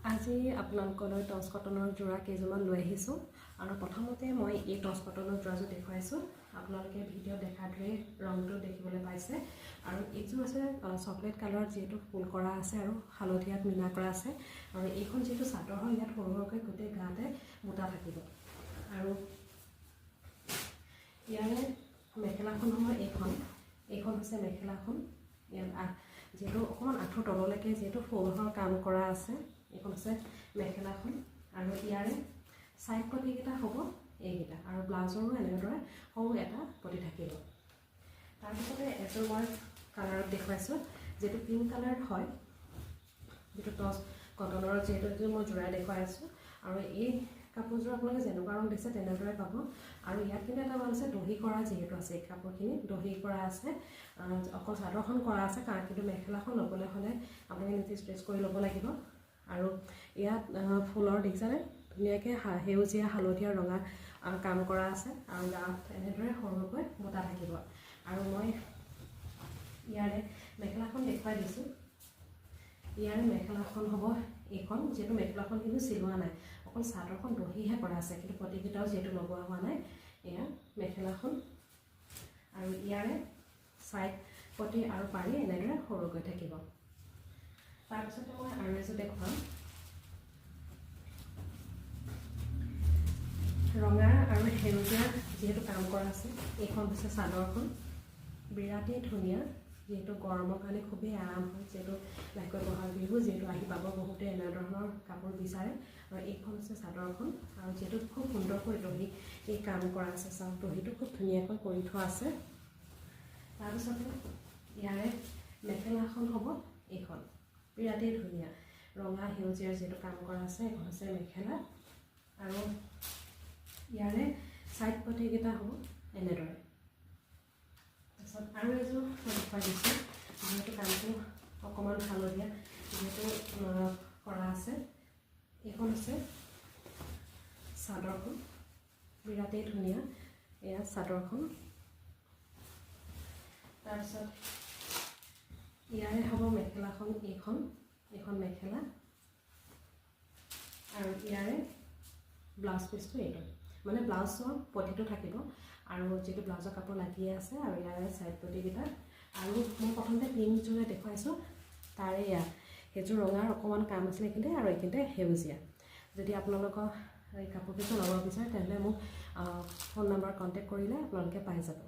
আজি আপোনালোকলৈ টচ কটনৰ যোৰা কেইযোৰমান লৈ আহিছোঁ আৰু প্ৰথমতে মই এই টচ কটনৰ যোৰাযোৰ দেখুৱাইছোঁ। আপোনালোকে ভিডিঅ' দেখাৰ দৰে ৰংটো দেখিবলৈ পাইছে আৰু এইযোৰ আছে চকলেট কালাৰত, যিহেতু ফুল কৰা আছে আৰু হালধীয়াত মিনা কৰা আছে। আৰু এইখন যিহেতু চাদৰ হয়, ইয়াত সৰু সৰুকৈ গোটেই গাতে বুটা থাকিব। আৰু ইয়াৰে মেখেলাখন হয় এইখন হৈছে মেখেলাখন। ইয়াত যিহেতু অকণমান আঁঠুৰ তললৈকে যিহেতু ফুলৰ কাম কৰা আছে, এইখন হৈছে মেখেলাখন। আৰু ইয়াৰে ছাইড পটিকেইটা হ'ব এইকেইটা, আৰু ব্লাউজৰো এনেদৰে সৰু এটা পটি থাকিব। তাৰপিছতে এযোৰ মই কালাৰত দেখুৱাইছোঁ, যিটো পিংক কালাৰত হয়, যিটো টচ কটনৰ যিহেতু এযোৰ মই যোৰাই দেখুৱাই আছোঁ। আৰু এই কাপোৰযোৰ আপোনালোকে যেনেকুৱা ৰং দিছে তেনেদৰে পাব। আৰু ইয়াত কিন্তু এটা ভাল আছে, দহি কৰা যিহেতু আছে, এই কাপোৰখিনি দহি কৰা আছে, অকল চাদৰখন কৰা আছে, কাৰণ কিন্তু মেখেলাখন ল'বলৈ হ'লে আপোনালোকে নিজে ষ্ট্ৰেচ কৰি ল'ব লাগিব। আৰু ইয়াত ফুলৰ দেখিছেনে, ধুনীয়াকৈ সেউজীয়া হালধীয়া ৰঙা কাম কৰা আছে, আৰু গাত এনেদৰে সৰুকৈ বুটা থাকিব। আৰু মই ইয়াৰে মেখেলাখন দেখুৱাই দিছোঁ। ইয়াৰে মেখেলাখন হ'ব এইখন, যিহেতু মেখেলাখন কিন্তু চিলোৱা নাই, অকল চাদৰখন দহিহে কৰা আছে, কিন্তু পটিকেইটাও যিহেতু লগোৱা হোৱা নাই। এয়া মেখেলাখন, আৰু ইয়াৰে ছাইড পটি আৰু পাৰি এনেদৰে সৰুকৈ থাকিব। তাৰপিছতে মই আৰু এযোৰ দেখুৱাম, ৰঙা আৰু সেউজীয়া যিহেতু কাম কৰা আছে। এইখন হৈছে চাদৰখন, বিৰাটেই ধুনীয়া, যিহেতু গৰমৰ কাৰণে খুবেই আৰাম হয়, যিহেতু লাহেকৈ বহাগ বিহু যিহেতু আহি পাব, বহুতে এনেধৰণৰ কাপোৰ বিচাৰে। আৰু এইখন হৈছে চাদৰখন, আৰু যিহেতু খুব সুন্দৰকৈ দহি এই কাম কৰা আছে, চাওক দহিটো খুব ধুনীয়াকৈ কৰি থোৱা আছে। তাৰপিছতে ইয়াৰে মেখেলাখন হ'ব এইখন, বিৰাটেই ধুনীয়া ৰঙা সেউজীয়াৰ যিহেতু কাম কৰা আছে, এইখন হৈছে মেখেলা। আৰু ইয়াৰে ছাইড পটিকেইটা হ'ব এনেদৰে। তাৰপিছত আৰু এযোৰ মই দেখুৱাই দিছোঁ, যিহেতু কামটো অকণমান হালধীয়া যিহেতু কৰা আছে। এইখন হৈছে চাদৰখন, বিৰাটেই ধুনীয়া এয়া চাদৰখন। তাৰপিছত ইয়াৰে হ'ব মেখেলাখন, এইখন মেখেলা, আৰু ইয়াৰে ব্লাউজ পিচটো এইটো, মানে ব্লাউজৰ পটিটো থাকিব, আৰু যিটো ব্লাউজৰ কাপোৰ লাগিয়ে আছে, আৰু ইয়াৰে ছাইড পটিকেইটা। আৰু মই প্ৰথমতে পিংকযোৰে দেখুৱাইছোঁ, তাৰে ইয়াত সেইযোৰ ৰঙাৰ অকণমান কাম আছিলে এইখিনিতে, আৰু এইখিনিতে সেউজীয়া। যদি আপোনালোকৰ এই কাপোৰকেইযোৰ ল'ব বিচাৰে, তেনেহ'লে মোক ফোন নম্বৰ কণ্টেক্ট কৰিলে আপোনালোকে পাই যাব।